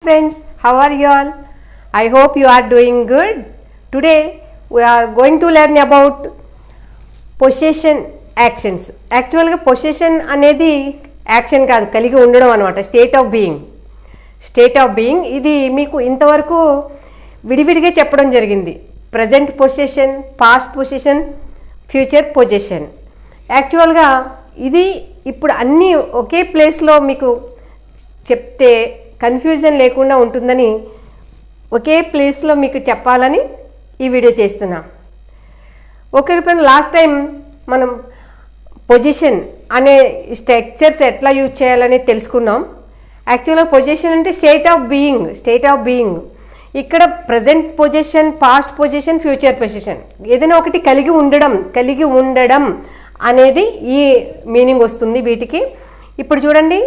Friends, how are you all? I hope you are doing good. Today we are going to learn about possession actions. Actually possession అనేది action కాదు, కలిగి ఉండడం అన్నమాట. State of being ఇది మీకు ఇంతవరకు విడివిడిగా చెప్పడం జరిగింది. Present position, past position, future position. యాక్చువల్గా ఇది ఇప్పుడు అన్నీ ఒకే ప్లేస్లో మీకు చెప్తే కన్ఫ్యూజన్ లేకుండా ఉంటుందని ఒకే ప్లేస్లో మీకు చెప్పాలని ఈ వీడియో చేస్తున్నా. ఒకరిపైన లాస్ట్ టైం మనం పొజిషన్ అనే స్ట్రక్చర్స్ ఎట్లా యూజ్ చేయాలని తెలుసుకున్నాం. యాక్చువల్గా పొజిషన్ అంటే స్టేట్ ఆఫ్ బీయింగ్. ఇక్కడ present position, past position, future position ఏదైనా ఒకటి కలిగి ఉండడం అనేది ఈ మీనింగ్ వస్తుంది వీటికి. ఇప్పుడు చూడండి,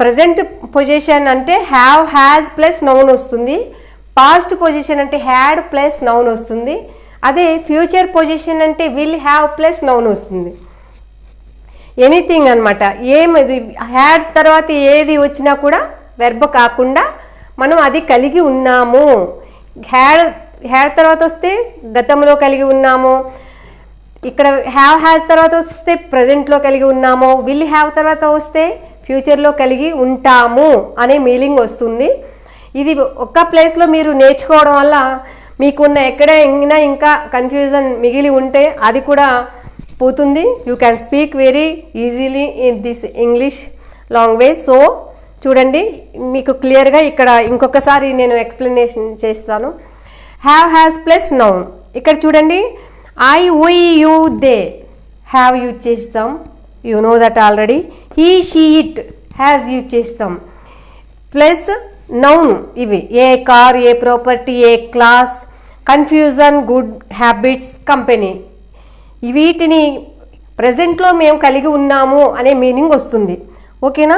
ప్రజెంట్ పొజిషన్ అంటే హ్యావ్, హ్యాజ్ ప్లస్ నౌన్ వస్తుంది. పాస్ట్ పొజిషన్ అంటే హ్యాడ్ ప్లస్ నౌన్ వస్తుంది. అదే ఫ్యూచర్ పొజిషన్ అంటే విల్ హ్యావ్ ప్లస్ నౌన్ వస్తుంది. ఎనీథింగ్ అనమాట. ఏది హ్యాడ్ తర్వాత ఏది వచ్చినా కూడా వెర్బ్ కాకుండా మనం అది కలిగి ఉన్నాము. హ్యాడ్ తర్వాత వస్తే గతంలో కలిగి ఉన్నాము. ఇక్కడ హ్యావ్, హ్యాజ్ తర్వాత వస్తే ప్రజెంట్లో కలిగి ఉన్నాము. విల్ హ్యావ్ తర్వాత వస్తే ఫ్యూచర్లో కలిగి ఉంటాము అనే మీనింగ్ వస్తుంది. ఇది ఒక్క ప్లేస్లో మీరు నేర్చుకోవడం వల్ల మీకున్న ఎక్కడైనా ఇంకా కన్ఫ్యూజన్ మిగిలి ఉంటే అది కూడా పోతుంది. You can speak very easily in this English language. So చూడండి, మీకు క్లియర్గా ఇక్కడ ఇంకొకసారి నేను ఎక్స్ప్లెనేషన్ చేస్తాను. Have, has plus noun. ఇక్కడ చూడండి, I, we, you, they have use చేస్తాం. You know that already. He, she, it has use చేస్తాం. ప్లస్ నౌన్ ఇవి a car, a property, a class, confusion, good habits, company. వీటిని ప్రజెంట్లో మేము కలిగి ఉన్నాము అనే మీనింగ్ వస్తుంది. ఓకేనా?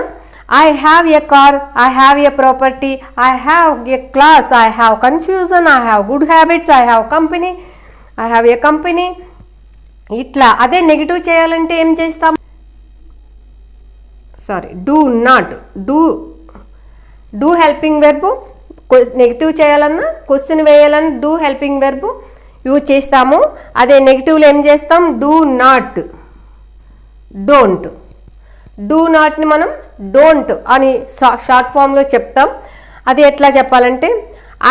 I have a car, I have a property, I have a class, I have confusion, I have good habits, I have company, I have a company. ఇట్లా. అదే నెగిటివ్ చేయాలంటే ఏం చేస్తాం? Do not. Do helping verb. Negative చేయాలన్నా, question వేయాలన్నా do helping verb use చేస్తాము. అదే నెగిటివ్లో ఏం చేస్తాం? Do not, don't. డూ నాట్ని మనం డోంట్ అని షార్ట్ ఫామ్లో చెప్తాం. అది ఎట్లా చెప్పాలంటే,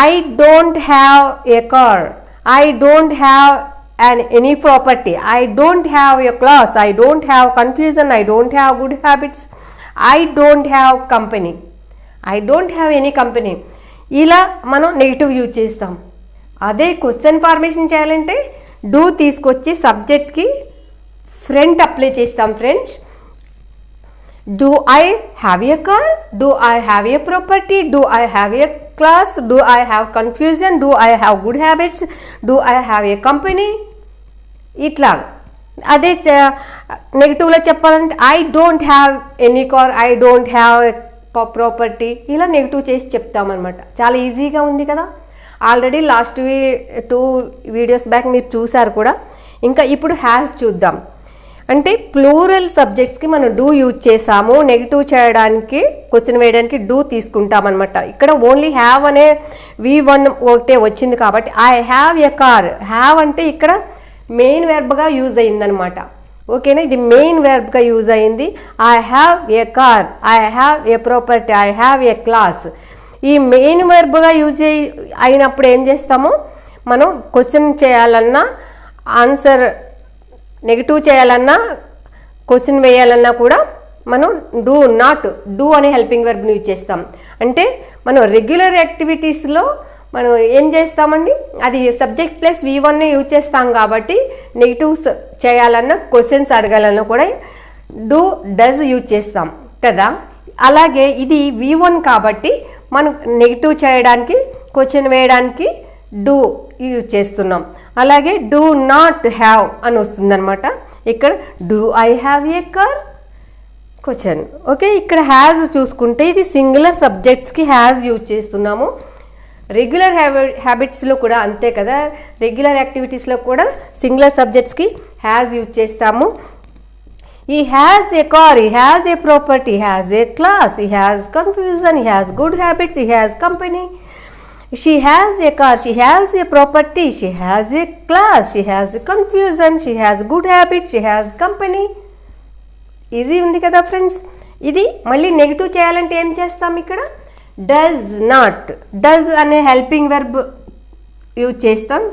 I don't have a car, I don't have any property, I don't have a class, I don't have confusion, I don't have good habits, I don't have company, I don't have any company. ఇలా మనం negative use చేస్తాం. అదే question formation చేయాలంటే do తీసుకొచ్చి సబ్జెక్ట్కి front apply చేస్తాం. Friends, do I have a car, do I have a property, do I have a class, do I have confusion, do I have good habits, do I have a company. ఇట్లా. అదే నెగిటివ్లో చెప్పాలంటే I don't have any car, I don't have property. ఇలా negative చేసి చెప్తామన్నమాట. చాలా ఈజీగా ఉంది కదా. Already last 2 videos back మీరు చూసారు కూడా. ఇంకా ఇప్పుడు హ్యాస్ చూద్దాం. అంటే ప్లూరల్ సబ్జెక్ట్స్కి మనం డూ యూజ్ చేసాము. నెగిటివ్ చేయడానికి, క్వశ్చన్ వేయడానికి డూ తీసుకుంటామన్నమాట. ఇక్కడ ఓన్లీ హ్యావ్ అనే V1 ఒకటే వచ్చింది కాబట్టి I have a car. Have అంటే ఇక్కడ మెయిన్ వెర్బ్గా యూజ్ అయిందనమాట. ఓకేనా? ఇది మెయిన్ వెర్బ్గా యూజ్ అయింది. I have a car, I have a property, I have a class. ఈ మెయిన్ వెర్బ్గా యూజ్ అయినప్పుడు ఏం చేస్తాము? మనం క్వశ్చన్ చేయాలన్నా, ఆన్సర్ నెగిటివ్ చేయాలన్నా, క్వశ్చన్ వేయాలన్నా కూడా మనం డూ నాట్, డూ అనే హెల్పింగ్ వెర్బ్ని యూజ్ చేస్తాం. అంటే మనం రెగ్యులర్ యాక్టివిటీస్లో మనం ఏం చేస్తామండి, అది సబ్జెక్ట్ ప్లస్ V1నే యూజ్ చేస్తాం కాబట్టి నెగిటివ్స్ చేయాలన్నా, క్వశ్చన్స్ అడగాలన్నా కూడా డూ, డస్ యూజ్ చేస్తాం కదా. అలాగే ఇది V1 కాబట్టి మనం నెగిటివ్ చేయడానికి, క్వశ్చన్ వేయడానికి డూ యూజ్ చేస్తున్నాం. అలాగే డూ నాట్ హ్యావ్ అని వస్తుందన్నమాట. ఇక్కడ do I have a car, question. Okay, ఇక్కడ హ్యాజ్ చూసుకుంటే ఇది సింగులర్ సబ్జెక్ట్స్కి హ్యాజ్ యూజ్ చేస్తున్నాము. రెగ్యులర్ హ్యాబిట్స్లో కూడా అంతే కదా. రెగ్యులర్ యాక్టివిటీస్లో కూడా సింగులర్ సబ్జెక్ట్స్కి హ్యాజ్ యూజ్ చేస్తాము. He has a car, he has a property, he has a class, he has confusion, he has good habits, he has company. She has a car, she has a property, she has a class, she has confusion, she has good habits, she has company. Easy ఉంది కదా friends. ఇది మళ్ళీ negative చేయాలంటే ఏం చేస్తాం ఇక్కడ? Does not, does అనే helping verb use చేస్తాం.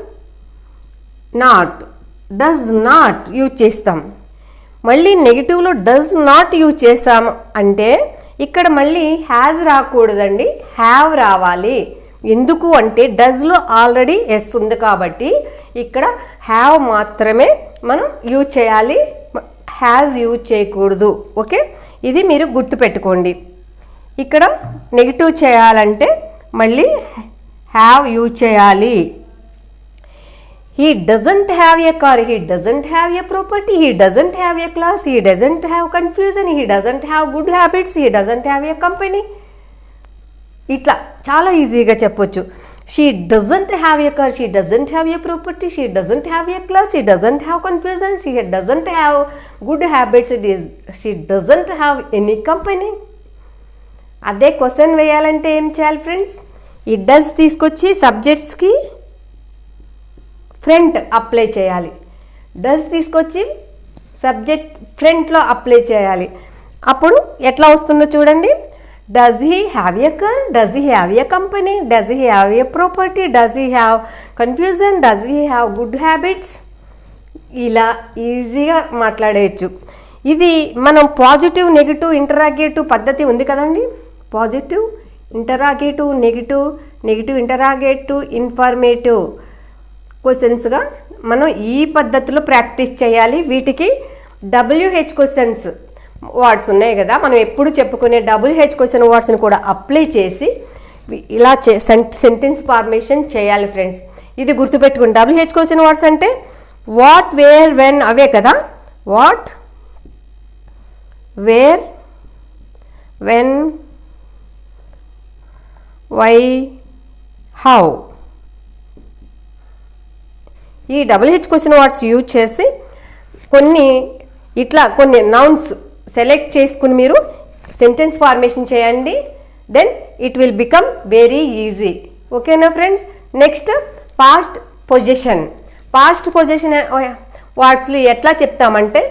నాట్, డస్ నాట్ యూజ్ చేస్తాం. మళ్ళీ నెగిటివ్లో డస్ నాట్ యూజ్ చేసాం అంటే ఇక్కడ మళ్ళీ హ్యాజ్ రాకూడదండి, హ్యావ్ రావాలి. ఎందుకు అంటే డస్లో ఆల్రెడీ ఎస్ ఉంది కాబట్టి ఇక్కడ హ్యావ్ మాత్రమే మనం యూజ్ చేయాలి, హ్యాజ్ యూజ్ చేయకూడదు. ఓకే, ఇది మీరు గుర్తుపెట్టుకోండి. ఇక్కడ నెగిటివ్ చేయాలంటే మళ్ళీ హ్యావ్ యూజ్ చేయాలి. He doesn't have a car, he doesn't have a property, he doesn't have a class, he doesn't have confusion, he doesn't have good habits, he doesn't have a company. ఇట్లా చాలా ఈజీగా చెప్పొచ్చు. She doesn't have a car, she doesn't have a property, she doesn't have a class, she doesn't have confusion, she doesn't have good habits, she doesn't have any company. అదే question వేయాలంటే ఏం చేయాలి friends? ఈ does తీసుకొచ్చి సబ్జెక్ట్స్కి front apply చేయాలి. Does తీసుకొచ్చి subject ఫ్రంట్లో apply చేయాలి. అప్పుడు ఎట్లా వస్తుందో చూడండి. Does he have a car, does he have a company, does he have a property, does he have confusion, does he have good habits. ఇలా ఈజీగా మాట్లాడేయచ్చు. ఇది మనం పాజిటివ్, నెగిటివ్, ఇంటరాగేటివ్ పద్ధతి ఉంది కదండి. Positive, interrogative, negative, negative, interrogative, informative క్వశ్చన్స్గా మనం ఈ పద్ధతిలో ప్రాక్టీస్ చేయాలి. వీటికి WH క్వశ్చన్స్ వర్డ్స్ ఉన్నాయి కదా, మనం ఎప్పుడు చెప్పుకునే WH క్వశ్చన్ వర్డ్స్ని కూడా అప్లై చేసి ఇలా సెంటెన్స్ ఫార్మేషన్ చేయాలి ఫ్రెండ్స్. ఇది గుర్తుపెట్టుకుని WH క్వశ్చన్ వర్డ్స్ అంటే వాట్, వేర్, వెన్ అవే కదా. What, where, when, why, how. ఈ WH క్వశ్చన్ వర్డ్స్ యూజ్ చేసి కొన్ని నౌన్స్ సెలెక్ట్ చేసుకుని మీరు సెంటెన్స్ ఫార్మేషన్ చేయండి. Then it will become very easy. ఓకేనా friends? Next past possession. Past possession వర్డ్స్లో ఎట్లా చెప్తామంటే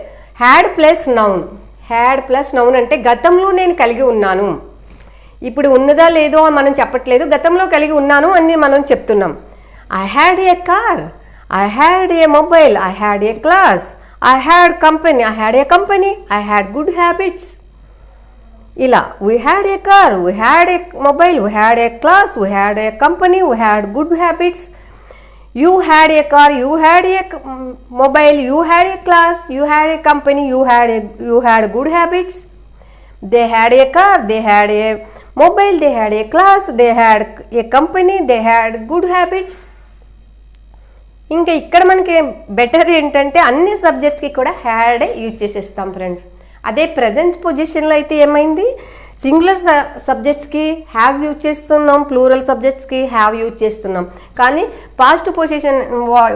had plus noun. Had plus noun అంటే గతంలో నేను కలిగి ఉన్నాను. ఇప్పుడు ఉన్నదా లేదో మనం చెప్పట్లేదు, గతంలో కలిగి ఉన్నాను అని మనం చెప్తున్నాం. I had a car, I had a mobile, I had a class, I had a company, I had good habits. ఇలా we had a car, we had a mobile, we had a class, we had a company, we had good habits. You had a car, you had a mobile, you had a class, you had a company, you had good habits. They had a car, they had a mobile, they had a class, they had a company, they had good habits. ఇంకా ఇక్కడ మనకి better ఏంటంటే అన్ని సబ్జెక్ట్స్కి కూడా had use చేసేస్తాం friends. అదే present పొజిషన్లో అయితే ఏమైంది, సింగులర్ సబ్జెక్ట్స్కి హ్యావ్ యూజ్ చేస్తున్నాం, ప్లూరల్ సబ్జెక్ట్స్కి హ్యావ్ యూజ్ చేస్తున్నాం. కానీ పాస్ట్ పొజిషన్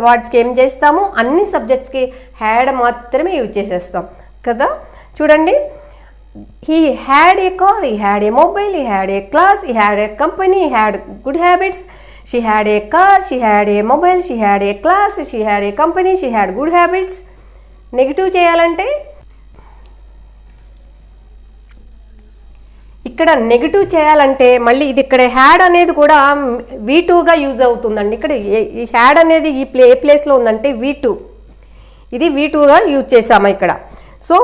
వర్డ్స్కి ఏం చేస్తాము, అన్ని సబ్జెక్ట్స్కి హ్యాడ్ మాత్రమే యూజ్ చేసేస్తాం కదా. చూడండి, he had a car, he had a mobile, he had a class, he had a company, he had good habits. She had a car, she had a mobile, she had a class, she had a company, she had good habits. Negative చేయాలంటే ఇక్కడ negative చేయాలంటే మళ్ళీ ఇది ఇక్కడ had అనేది కూడా V2గా use అవుతుందండి. ఇక్కడ ఈ హ్యాడ్ అనేది ఏ ప్లేస్లో ఉందంటే V2, ఇది V2గా యూజ్ చేసాము ఇక్కడ. సో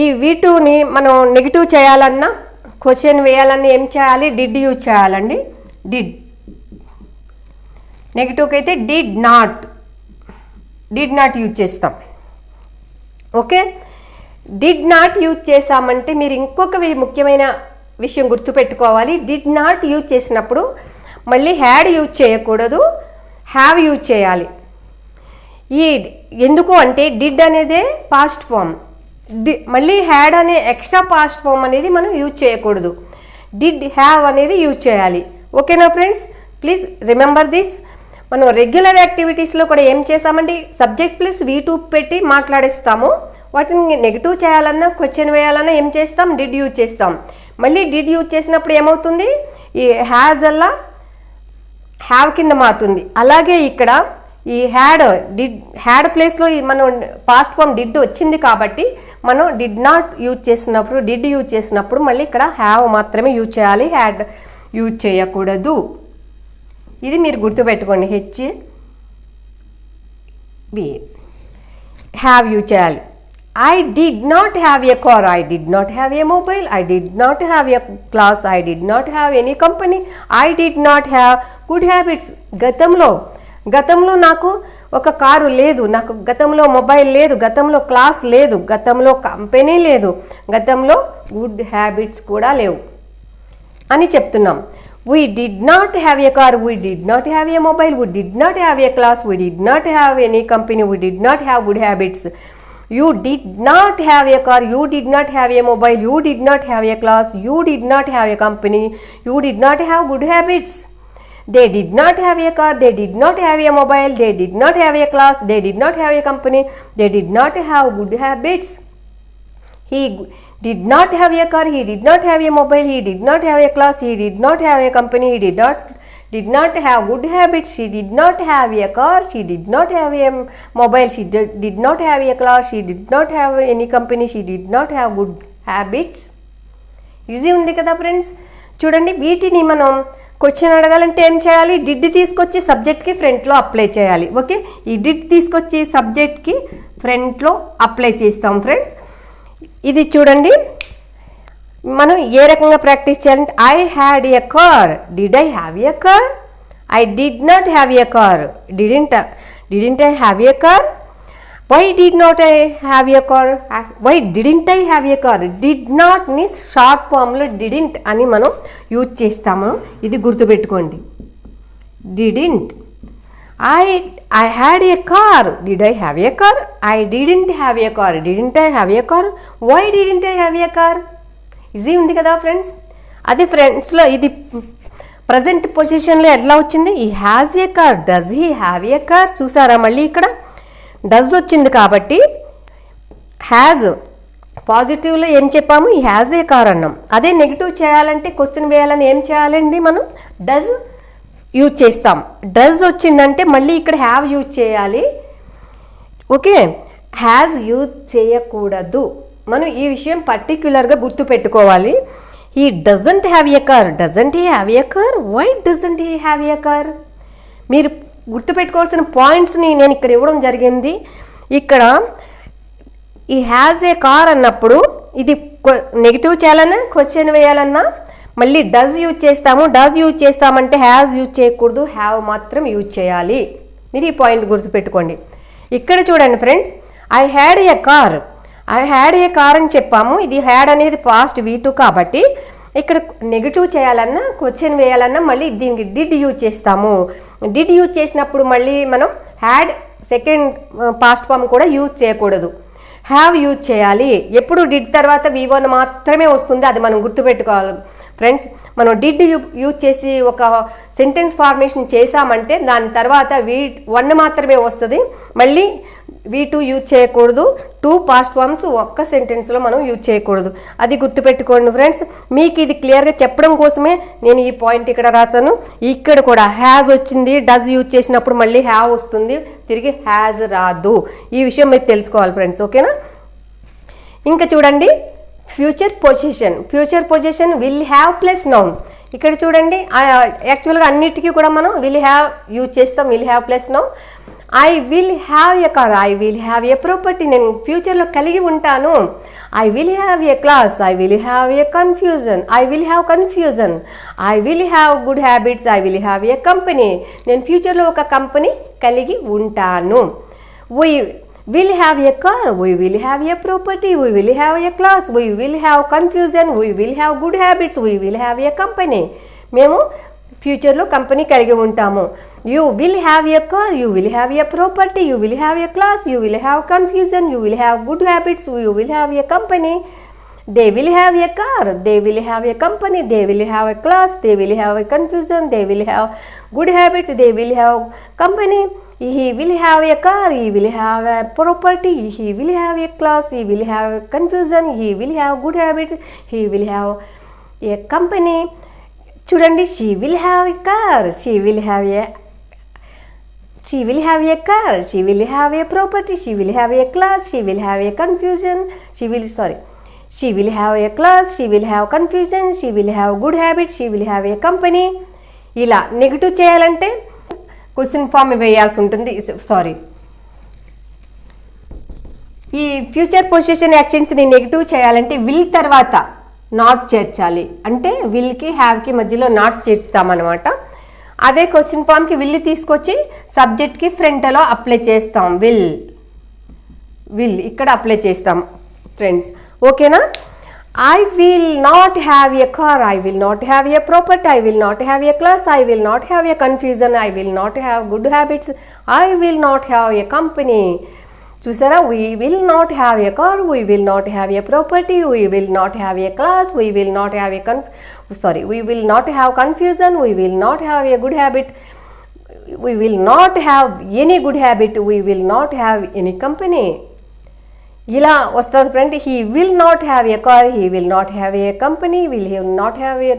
ఈ V2ని మనం నెగిటివ్ చేయాలన్నా, క్వశ్చన్ వేయాలన్నా ఏం చేయాలి, డిడ్ యూజ్ చేయాలండి. డిడ్. నెగిటివ్కి అయితే డిడ్ నాట్ యూజ్ చేస్తాం. ఓకే, డిడ్ నాట్ యూజ్ చేసామంటే మీరు ఇంకొక ముఖ్యమైన విషయం గుర్తుపెట్టుకోవాలి. డిడ్ నాట్ యూజ్ చేసినప్పుడు మళ్ళీ హ్యాడ్ యూజ్ చేయకూడదు, హ్యావ్ యూజ్ చేయాలి. ఎందుకు అంటే డిడ్ అనేదే పాస్ట్ ఫామ్, మళ్ళీ హ్యాడ్ అనే ఎక్స్ట్రా పాస్ట్ ఫామ్ అనేది మనం యూజ్ చేయకూడదు. డిడ్, హ్యావ్ అనేది యూజ్ చేయాలి. ఓకేనా ఫ్రెండ్స్? Please remember this. మనం రెగ్యులర్ యాక్టివిటీస్లో కూడా ఏం చేస్తామండి, సబ్జెక్ట్ ప్లస్ V2 పెట్టి మాట్లాడేస్తాము. వాటిని నెగిటివ్ చేయాలన్నా క్వశ్చన్ వేయాలన్నా ఏం చేస్తాం, డిడ్ యూజ్ చేస్తాం. మళ్ళీ డిడ్ యూజ్ చేసినప్పుడు ఏమవుతుంది, ఈ హ్యాజ్ అలా హ్యావ్ కింద మారుతుంది. అలాగే ఇక్కడ ఈ హ్యాడ్ ప్లేస్లో మనం పాస్ట్ ఫామ్ డిడ్ వచ్చింది కాబట్టి మనం డిడ్ నాట్ యూజ్ చేసినప్పుడు, డిడ్ యూజ్ చేసినప్పుడు మళ్ళీ ఇక్కడ హ్యావ్ మాత్రమే యూజ్ చేయాలి, హ్యాడ్ యూజ్ చేయకూడదు. ఇది మీరు గుర్తుపెట్టుకోండి. హ్యావ్ యూజ్ చేయాలి. I did not have a car, I did not have a mobile, I did not have a class, I did not have any company, I did not have good habits. గతంలో నాకు ఒక car లేదు, నాకు గతంలో mobile లేదు, గతంలో class లేదు, గతంలో కంపెనీ లేదు, గతంలో గుడ్ హ్యాబిట్స్ కూడా లేవు అని చెప్తున్నాం. We did not have a car, we did not have a mobile, we did not have a class, we did not have any company, we did not have good habits. You did not have a car, you did not have a mobile, you did not have a class, you did not have a company, you did not have good habits. They did not have a car, they did not have a mobile, they did not have a class, they did not have a company, they did not have good habits. He did not have a car, he did not have a mobile, he did not have a class, he did not have a company, he did not have good habits. She did not have a car, she did not have a mobile, she did not have a class, she did not have any company, she did not have good habits. Easy ఉంది కదా friends. చూడండి, వీటిని మనం question అడగాలంటే ఏం చేయాలి, did తీసుకొచ్చి సబ్జెక్ట్కి ఫ్రంట్లో అప్లై చేయాలి. ఓకే, ఈ డిడ్ తీసుకొచ్చి సబ్జెక్ట్కి ఫ్రంట్లో అప్లై చేస్తాం ఫ్రెండ్. ఇది చూడండి, మనం ఏ రకంగా ప్రాక్టీస్ చేయాలంటే I had a car, did I have a car, I did not have a car, didn't I have a car, why did not I have a car, why didn't I have a car. Did నాట్ని short ఫామ్లో didn't అని మనం use చేస్తాము, ఇది గుర్తుపెట్టుకోండి. Didn't, I had a car, did I have a car, I didn't have a car, didn't I have a car, why didn't I have a car. Easy ఉంది కదా friends. అది ఫ్రెండ్స్లో ఇది ప్రజెంట్ పొజిషన్లో ఎట్లా వచ్చింది, ఈ has a car, does he have a car. చూసారా, మళ్ళీ ఇక్కడ డస్ వచ్చింది కాబట్టి హ్యాజ్ పాజిటివ్లో ఏం చెప్పాము, ఈ హ్యాజ్ ఏ కార్ అన్నాం. అదే నెగిటివ్ చేయాలంటే క్వశ్చన్ వేయాలని ఏం చేయాలండి, మనం డస్ యూజ్ చేస్తాం. డస్ వచ్చిందంటే మళ్ళీ ఇక్కడ హ్యావ్ యూజ్ చేయాలి. ఓకే, హ్యాజ్ యూజ్ చేయకూడదు. మనం ఈ విషయం పర్టిక్యులర్గా గుర్తుపెట్టుకోవాలి. He doesn't have a car, doesn't he have a car, why doesn't he have a car. మీరు గుర్తుపెట్టుకోవాల్సిన పాయింట్స్ని నేను ఇక్కడ ఇవ్వడం జరిగింది. ఇక్కడ ఈ హ్యాజ్ ఏ కార్ అన్నప్పుడు ఇది నెగిటివ్ చేయాలన్నా క్వశ్చన్ వేయాలన్నా మళ్ళీ డస్ యూజ్ చేస్తాము. డస్ యూజ్ చేస్తామంటే హ్యాజ్ యూజ్ చేయకూడదు, హ్యావ్ మాత్రం యూజ్ చేయాలి. మీరు ఈ పాయింట్ గుర్తుపెట్టుకోండి. ఇక్కడ చూడండి friends, I had a car, I had a car అని చెప్పాము. ఇది హ్యాడ్ అనేది పాస్ట్ V2 కాబట్టి ఇక్కడ నెగిటివ్ చేయాలన్నా క్వశ్చన్ వేయాలన్నా మళ్ళీ దీనికి డిడ్ యూజ్ చేస్తాము. డిడ్ యూజ్ చేసినప్పుడు మళ్ళీ మనం హ్యాడ్ సెకండ్ పాస్ట్ ఫామ్ కూడా యూజ్ చేయకూడదు, హ్యావ్ యూజ్ చేయాలి. ఎప్పుడు డిడ్ తర్వాత V1 మాత్రమే వస్తుంది, అది మనం గుర్తుపెట్టుకోవాలి ఫ్రెండ్స్. మనం డిడ్ యూజ్ చేసి ఒక సెంటెన్స్ ఫార్మేషన్ చేసామంటే దాని తర్వాత V1 మాత్రమే వస్తుంది, మళ్ళీ V2 యూజ్ చేయకూడదు. 2 పాస్ట్ ఫార్మ్స్ ఒక్క సెంటెన్స్లో మనం యూజ్ చేయకూడదు, అది గుర్తుపెట్టుకోండి ఫ్రెండ్స్. మీకు ఇది క్లియర్గా చెప్పడం కోసమే నేను ఈ పాయింట్ ఇక్కడ రాశాను. ఇక్కడ కూడా హ్యాజ్ వచ్చింది, డస్ యూజ్ చేసినప్పుడు మళ్ళీ హ్యావ్ వస్తుంది, తిరిగి హ్యాజ్ రాదు. ఈ విషయం మీరు తెలుసుకోవాలి ఫ్రెండ్స్. ఓకేనా, ఇంకా చూడండి, future position will have plus noun. ఇక్కడ చూడండి, యాక్చువల్గా అన్నిటికీ కూడా మనం విల్ హ్యావ్ యూజ్ చేస్తాం, will have plus noun. I will have a car, I will have a property, నేను ఫ్యూచర్లో కలిగి ఉంటాను. I will have a class, I will have a confusion, I will have confusion. I will have good habits, I will have a company, నేను ఫ్యూచర్లో ఒక company కలిగి ఉంటాను. We will have a car, we will have a property, we will have a class, we will have confusion, we will have good habits, we will have a company. మేము ఫ్యూచర్లో company కలిగి ఉంటాము. You will have a car, you will have a property, you will have a class, you will have confusion, you will have good habits, you will have a company. They will have a car, they will have a company, they will have a class, they will have a confusion, they will have good habits, they will have company. he will have a car, he will have a property, he will have a class, he will have confusion, he will have good habits, he will have a company. చూడండి, she will have a car, she will have a car, she will have a property, she will have a class, she will have a confusion, she will have a class, she will have confusion, she will have good habits, she will have a company. ఇలా negative చేయాలంటే question form వేయాల్సి ఉంటుంది. ఈ future position యాక్షన్స్ని negative చేయాలంటే will తర్వాత not చేర్చాలి. అంటే విల్కి హ్యావ్కి మధ్యలో నాట్ చేర్చుతామన్నమాట. అదే క్వశ్చన్ ఫామ్కి విల్ తీసుకొచ్చి సబ్జెక్ట్కి ఫ్రంట్లో అప్లై చేస్తాం. విల్ ఇక్కడ అప్లై చేస్తాం ఫ్రెండ్స్. ఓకేనా? I will not have a car, I will not have a property, I will not have a class, I will not have a confusion, I will not have good habits, I will not have a company. చూసారా, we will not have a car, we will not have a property, we will not have a class, we will not have we will not have confusion, we will not have a good habit, we will not have any good habit, we will not have any company. ఇలా వస్తుంది friend. He will not have a car, he will not have a company, will not have a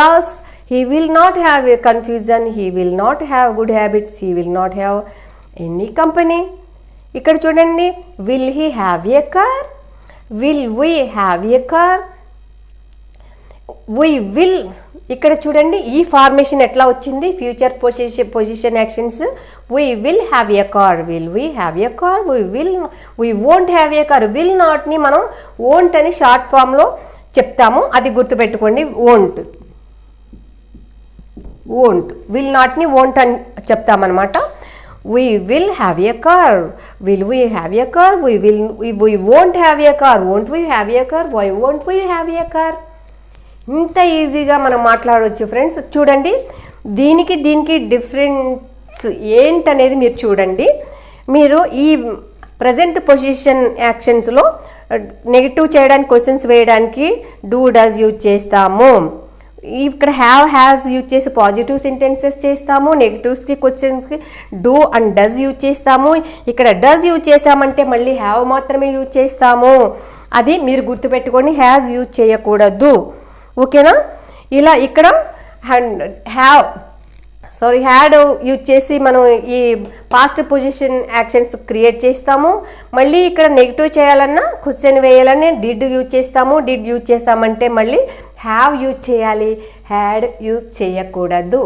class, he will not have a confusion, he will not have good habits, he will not have any company. ఇక్కడ చూడండి, will he have a car, will we have a car, we will. ఇక్కడ చూడండి ఈ formation ఎట్లా వచ్చింది. Future position actions. We will have a car, will we have a car, we won't have a car. Will నాట్ని మనం won't అని short ఫామ్లో చెప్తాము, అది గుర్తుపెట్టుకోండి. వోంట్ విల్ నాట్ని వోంట్ అని చెప్తామన్నమాట. We will have a car, will we have a car, we won't have a car, won't we have a car, why won't we have a car. ఇంత ఈజీగా మనం మాట్లాడవచ్చు ఫ్రెండ్స్. చూడండి, దీనికి డిఫరెన్స్ ఏంటనేది మీరు చూడండి. మీరు ఈ ప్రజెంట్ పొజిషన్ యాక్షన్స్లో నెగిటివ్ చేయడానికి, క్వశ్చన్స్ వేయడానికి డూ డస్ యూజ్ చేస్తాము. ఇక్కడ హ్యాస్ యూజ్ చేసి పాజిటివ్ సెంటెన్సెస్ చేస్తాము. నెగిటివ్స్కి క్వశ్చన్స్కి డూ అండ్ డస్ యూజ్ చేస్తాము. ఇక్కడ డస్ యూజ్ చేసామంటే మళ్ళీ హ్యావ్ మాత్రమే యూజ్ చేస్తాము. అది మీరు గుర్తుపెట్టుకొని హ్యాస్ యూజ్ చేయకూడదు. ఓకేనా? ఇలా ఇక్కడ హ్యాడ్ యూజ్ చేసి మనం ఈ పాస్ట్ పొజిషన్ యాక్షన్స్ క్రియేట్ చేస్తాము. మళ్ళీ ఇక్కడ నెగిటివ్ చేయాలన్నా, క్వశ్చన్ వేయాలన్నా డిడ్ యూజ్ చేస్తాము. డిడ్ యూజ్ చేస్తామంటే మళ్ళీ హ్యావ్ యూజ్ చేయాలి, హ్యాడ్ యూజ్ చేయకూడదు.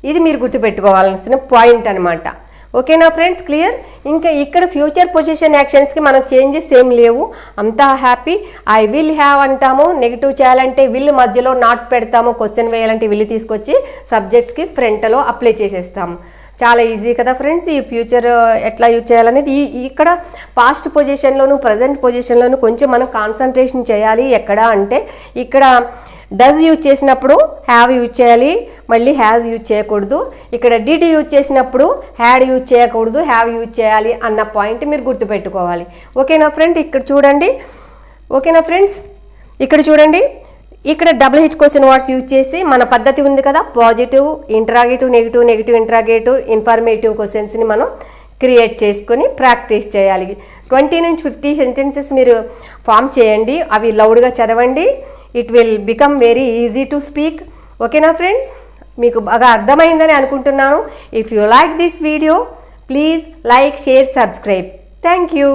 ఇది మీరు గుర్తుపెట్టుకోవాల్సిన పాయింట్ అనమాట. ఓకేనా ఫ్రెండ్స్? క్లియర్? ఇంకా ఇక్కడ ఫ్యూచర్ పొజిషన్ యాక్షన్స్కి మనం చేంజెస్ ఏం లేవు, అంతా హ్యాపీ. ఐ విల్ హ్యావ్ అంటాము. నెగిటివ్ చేయాలంటే విల్ మధ్యలో నాట్ పెడతాము. క్వశ్చన్ వేయాలంటే విల్ తీసుకొచ్చి సబ్జెక్ట్స్కి ఫ్రంట్లో అప్లై చేసేస్తాము. చాలా ఈజీ కదా ఫ్రెండ్స్. ఈ ఫ్యూచర్ ఎట్లా యూజ్ చేయాలనేది ఇక్కడ పాస్ట్ పొజిషన్లోను ప్రజెంట్ పొజిషన్లోను కొంచెం మనం కాన్సన్ట్రేషన్ చేయాలి. ఎక్కడ అంటే ఇక్కడ డస్ యూజ్ చేసినప్పుడు హ్యావ్ యూజ్ చేయాలి, మళ్ళీ హ్యాజ్ యూజ్ చేయకూడదు. ఇక్కడ డిడ్ యూజ్ చేసినప్పుడు హ్యాడ్ యూజ్ చేయకూడదు, హ్యావ్ యూజ్ చేయాలి అన్న పాయింట్ మీరు గుర్తుపెట్టుకోవాలి. ఓకేనా ఫ్రెండ్? ఇక్కడ చూడండి. ఓకేనా ఫ్రెండ్స్? ఇక్కడ చూడండి, ఇక్కడ WH క్వశ్చన్ వర్డ్స్ యూజ్ చేసి మన పద్ధతి ఉంది కదా, positive, interrogative, negative interrogative, informative క్వశ్చన్స్ని మనం క్రియేట్ చేసుకొని ప్రాక్టీస్ చేయాలి. 20 నుంచి 50 సెంటెన్సెస్ మీరు ఫామ్ చేయండి. అవి లౌడ్గా చదవండి. It will become very easy to speak. ఓకేనా ఫ్రెండ్స్? మీకు బాగా అర్థమైందని అనుకుంటున్నాను. If you like this video, please like, share, subscribe. Thank you.